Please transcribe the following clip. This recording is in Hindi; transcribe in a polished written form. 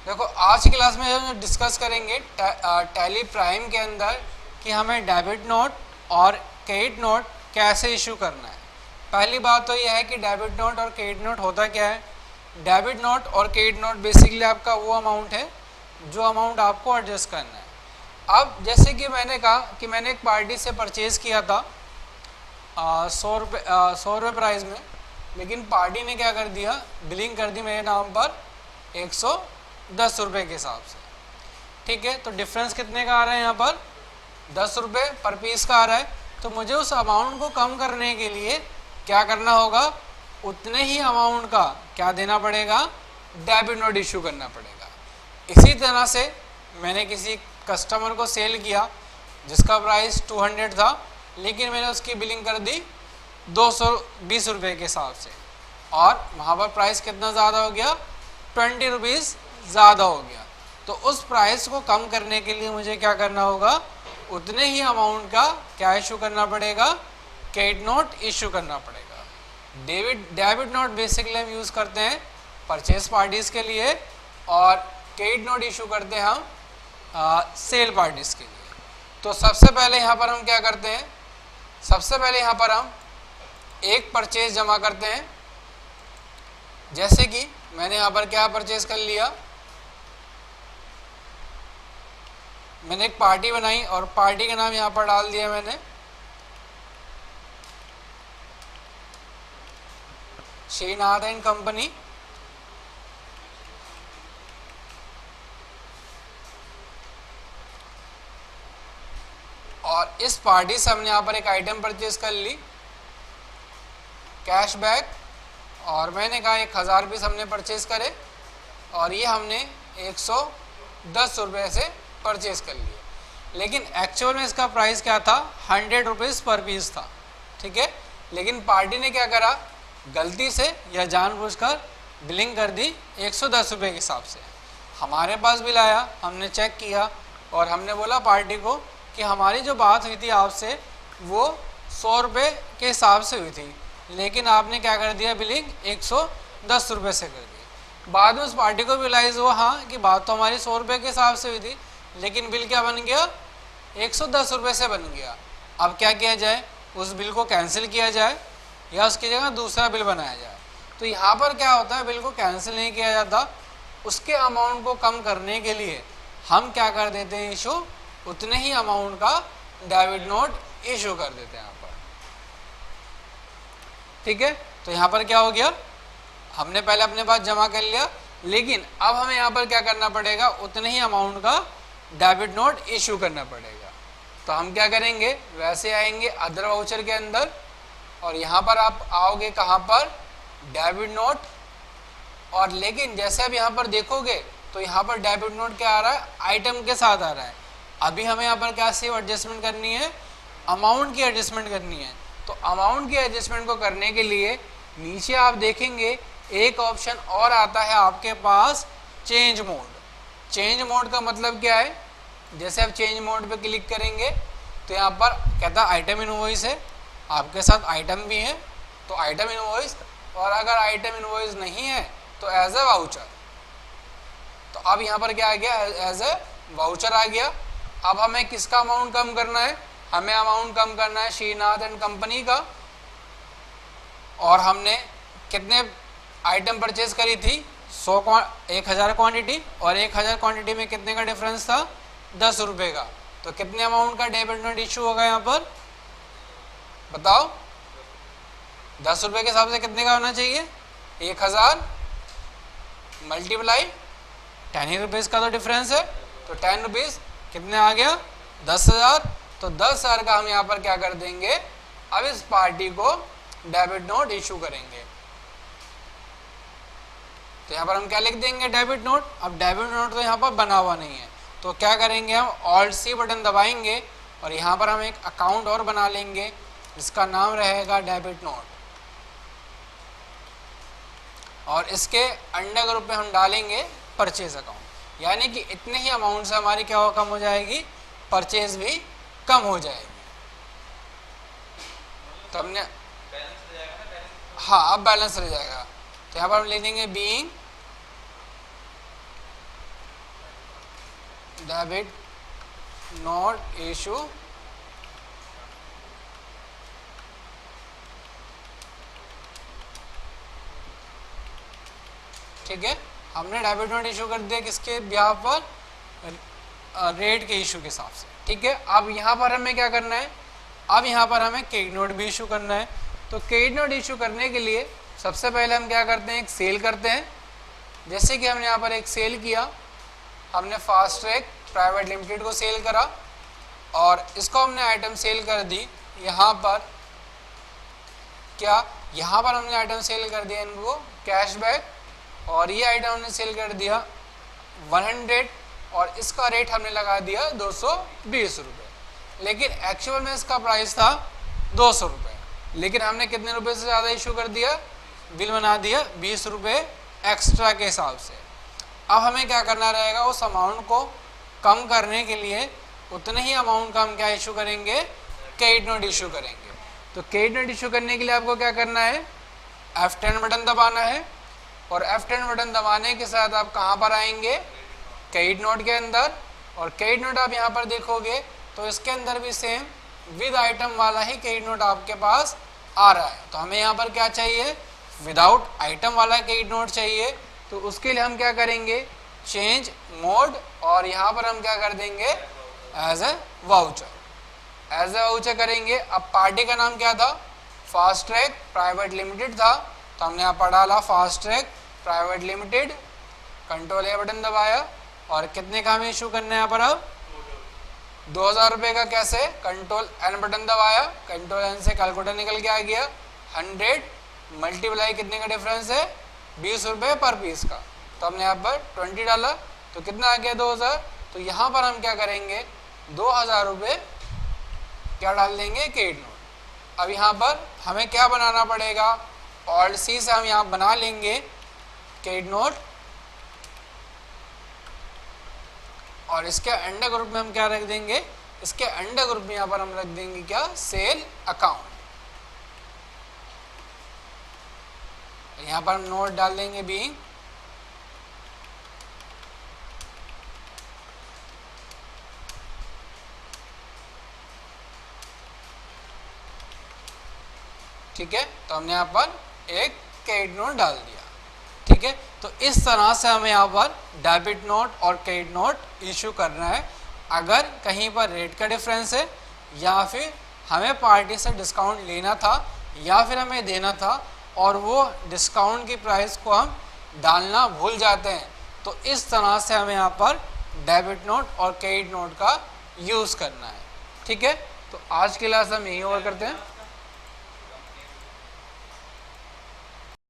देखो आज की क्लास में हम डिस्कस करेंगे टैली प्राइम के अंदर कि हमें डेबिट नोट और क्रेडिट नोट कैसे इशू करना है। पहली बात तो यह है कि डेबिट नोट और क्रेडिट नोट होता क्या है। डेबिट नोट और क्रेडिट नोट बेसिकली आपका वो अमाउंट है जो अमाउंट आपको एडजस्ट करना है। अब जैसे कि मैंने कहा कि मैंने एक पार्टी से परचेज़ किया था 100 रुपये प्राइस में, लेकिन पार्टी ने क्या कर दिया, बिलिंग कर दी मेरे नाम पर 110 रुपये के हिसाब से। ठीक है, तो डिफरेंस कितने का आ रहा है, यहाँ पर 10 रुपये पर पीस का आ रहा है। तो मुझे उस अमाउंट को कम करने के लिए क्या करना होगा, उतने ही अमाउंट का क्या देना पड़ेगा, डेबिट नोट इशू करना पड़ेगा। इसी तरह से मैंने किसी कस्टमर को सेल किया जिसका प्राइस 200 था, लेकिन मैंने उसकी बिलिंग कर दी 220 रुपये के हिसाब से, और वहाँ पर प्राइस कितना ज़्यादा हो गया, 20 रुपीज़ ज़्यादा हो गया। तो उस प्राइस को कम करने के लिए मुझे क्या करना होगा, उतने ही अमाउंट का क्या इशू करना पड़ेगा, क्रेडिट नोट इशू करना पड़ेगा। डेबिट नोट बेसिकली हम यूज़ करते हैं परचेज पार्टीज़ के लिए, और क्रेडिट नोट इशू करते हैं हम सेल पार्टीज़ के लिए। तो सबसे पहले यहाँ पर हम क्या करते हैं, सबसे पहले यहाँ पर हम एक परचेज जमा करते हैं। जैसे कि मैंने यहाँ पर क्या परचेज कर लिया, मैंने एक पार्टी बनाई और पार्टी का नाम यहाँ पर डाल दिया मैंने श्रीनाथ एंड कंपनी। और इस पार्टी से हमने यहाँ पर एक आइटम परचेज कर ली कैशबैक, और मैंने कहा 1000 पीस हमने परचेज करे, और ये हमने 110 रुपये से परचेज कर लिए। लेकिन एक्चुअल में इसका प्राइस क्या था, 100 रुपीज़ पर पीस था। ठीक है, लेकिन पार्टी ने क्या करा, गलती से या जानबूझकर बिलिंग कर दी 110 रुपये के हिसाब से। हमारे पास बिल आया, हमने चेक किया और हमने बोला पार्टी को कि हमारी जो बात हुई थी आपसे वो 100 रुपये के हिसाब से हुई थी, लेकिन आपने क्या कर दिया, बिलिंग 110 रुपये से कर दी। बाद में उस पार्टी को रियलाइज़ हुआ हाँ कि बात तो हमारी 100 रुपये के हिसाब से हुई थी, लेकिन बिल क्या बन गया, 110 रुपये से बन गया। अब क्या किया जाए, उस बिल को कैंसिल किया जाए या उसकी जगह दूसरा बिल बनाया जाए। तो यहाँ पर क्या होता है, बिल को कैंसिल नहीं किया जाता, उसके अमाउंट को कम करने के लिए हम क्या कर देते हैं, इशू उतने ही अमाउंट का डेबिट नोट इशू कर देते हैं यहाँ पर। ठीक है, तो यहाँ पर क्या हो गया, हमने पहले अपने पास जमा कर लिया, लेकिन अब हमें यहाँ पर क्या करना पड़ेगा, उतने ही अमाउंट का डेबिट नोट इशू करना पड़ेगा। तो हम क्या करेंगे, वैसे आएंगे अदर वाउचर के अंदर, और यहाँ पर आप आओगे कहाँ पर, डेबिट नोट। और लेकिन जैसे अब यहाँ पर देखोगे तो यहाँ पर डेबिट नोट क्या आ रहा है, आइटम के साथ आ रहा है। अभी हमें यहाँ पर क्या सिर्फ एडजस्टमेंट करनी है, अमाउंट की एडजस्टमेंट करनी है। तो अमाउंट की एडजस्टमेंट को करने के लिए नीचे आप देखेंगे एक ऑप्शन और आता है आपके पास, चेंज मोड। चेंज मोड का मतलब क्या है, जैसे आप चेंज मोड पे क्लिक करेंगे तो यहाँ पर कहता है आइटम इनवॉइस है, आपके साथ आइटम भी है तो आइटम इनवॉइस, और अगर आइटम इनवॉइस नहीं है तो एज ए वाउचर। तो अब यहाँ पर क्या आ गया, एज ए वाउचर आ गया। अब हमें किसका अमाउंट कम करना है, हमें अमाउंट कम करना है श्रीनाथ एंड कंपनी का। और हमने कितने आइटम परचेज करी थी, 1000 क्वांटिटी, और 1000 क्वांटिटी में कितने का डिफरेंस था, 10 रुपये का। तो कितने अमाउंट का डेबिट नोट इशू होगा यहाँ पर, बताओ, 10 रुपये के हिसाब से कितने का होना चाहिए, 1000 मल्टीप्लाई 10 रुपीज़ का तो डिफरेंस है, तो 10 रुपीज़ कितने आ गया, 10,000। तो 10,000 का हम यहाँ पर क्या कर देंगे, अब इस पार्टी को डेबिट नोट इशू करेंगे। तो यहाँ पर हम क्या लिख देंगे, डेबिट नोट। अब डेबिट नोट तो यहाँ पर बना हुआ नहीं है, तो क्या करेंगे, हम ऑल्ट सी बटन दबाएंगे और यहाँ पर हम एक अकाउंट और बना लेंगे जिसका नाम रहेगा डेबिट नोट, और इसके अंडर ग्रुप में हम डालेंगे परचेज अकाउंट। यानी कि इतने ही अमाउंट से हमारी क्या हो, कम हो जाएगी, परचेज भी कम हो जाएगी। तो हमने हाँ अब बैलेंस रह जाएगा। तो यहाँ पर हम लिख देंगे बीइंग डेबिट नोट इशू ठीक है, हमने डेबिट नोट इशू कर दिया किसके ब्याह पर, रेट के इशू के हिसाब से। ठीक है, अब यहाँ पर हमें क्या करना है, अब यहाँ पर हमें क्रेडिट नोट भी इशू करना है। तो क्रेडिट नोट इशू करने के लिए सबसे पहले हम क्या करते हैं, एक सेल करते हैं। जैसे कि हमने यहाँ पर एक सेल किया, हमने फास्ट ट्रैक प्राइवेट लिमिटेड को सेल करा और इसको हमने आइटम सेल कर दी। यहाँ पर क्या, यहाँ पर हमने आइटम सेल कर दिया इनको कैशबैक, और ये आइटम हमने सेल कर दिया 100 और इसका रेट हमने लगा दिया 220 रुपये। लेकिन एक्चुअल में इसका प्राइस था 200 रुपये, लेकिन हमने कितने रुपए से ज़्यादा इशू कर दिया, बिल बना दिया 20 रुपये एक्स्ट्रा के हिसाब से। अब हमें क्या करना रहेगा, उस अमाउंट को कम करने के लिए उतने ही अमाउंट का हम क्या इशू करेंगे, क्रेडिट नोट इशू करेंगे। तो क्रेडिट नोट इशू करने के लिए आपको क्या करना है, F10 बटन दबाना है और F10 बटन दबाने के साथ आप कहाँ पर आएंगे, क्रेडिट नोट के अंदर। और क्रेडिट नोट आप यहाँ पर देखोगे तो इसके अंदर भी सेम विद आइटम वाला ही क्रेडिट नोट आपके पास आ रहा है। तो हमें यहाँ पर क्या चाहिए, विदाउट आइटम वाला क्रेडिट नोट चाहिए। तो उसके लिए हम क्या करेंगे, चेंज मोड, और यहाँ पर हम क्या कर देंगे, as a voucher, as a voucher करेंगे। अब पार्टी का नाम क्या था, फास्ट ट्रैक प्राइवेट लिमिटेड था, तो हमने यहाँ पर डाला fast track private limited, control ए बटन दबाया और कितने का हमें इशू करना है यहाँ पर, अब 2000 रुपये का। कैसे, कंट्रोल एन बटन दबाया, कंट्रोल एन से कैलकुलेटर निकल के आ गया 100 मल्टीप्लाई कितने का डिफरेंस है, 20 रुपये पर पीस का। तो हमने यहाँ पर 20 डाला तो कितना आ गया 2000। तो यहाँ पर हम क्या करेंगे, 2000 रुपये क्या डाल देंगे, क्रेडिट नोट। अब यहाँ पर हमें क्या बनाना पड़ेगा, ऑल्ट सी से हम यहाँ बना लेंगे क्रेडिट नोट, और इसके अंडर ग्रुप में हम क्या रख देंगे, इसके अंडर ग्रुप में यहाँ पर हम रख देंगे क्या, सेल अकाउंट। यहाँ पर हम नोट डाल देंगे बीइंग ठीक है। तो हमने यहाँ पर एक क्रेडिट नोट डाल दिया। ठीक है, तो इस तरह से हमें यहाँ पर डेबिट नोट और क्रेडिट नोट इशू करना है। अगर कहीं पर रेट का डिफरेंस है, या फिर हमें पार्टी से डिस्काउंट लेना था या फिर हमें देना था और वो डिस्काउंट की प्राइस को हम डालना भूल जाते हैं, तो इस तरह से हमें यहाँ पर डेबिट नोट और क्रेडिट नोट का यूज़ करना है। ठीक है, तो आज की क्लास हम यहीं ओवर करते हैं।